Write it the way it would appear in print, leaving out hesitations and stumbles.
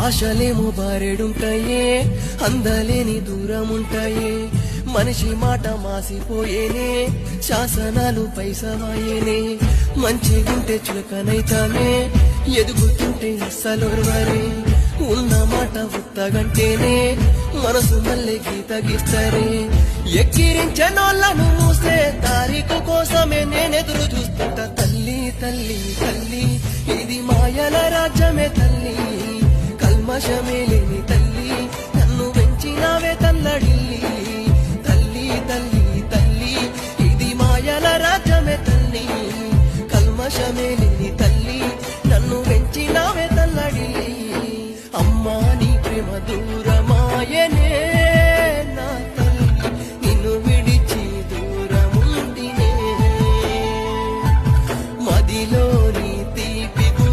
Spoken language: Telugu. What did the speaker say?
ఆశలేమో బారెడుంటాయే, అందలేని దూరముంటాయే. మనిషి మాట మాసిపోయేనే, శాసనాలు పైసమాయేనే. మంచిగుంటే చులకనైతానే, ఎదుగుతుంటే అస్సలొరవరే. ఉన్న మాట ఉత్తగంటేనే, మనసు మల్లె గీత గీస్తరే. ఎక్కిరించనోళ్ళను మూసే తారీఖు కోసమే నేనెదురు చూస్తుంటా. తల్లి తల్లి తల్లి, ఇది మాయల రాజ్యమే తల్లి, కల్మషమే లేని తల్లి.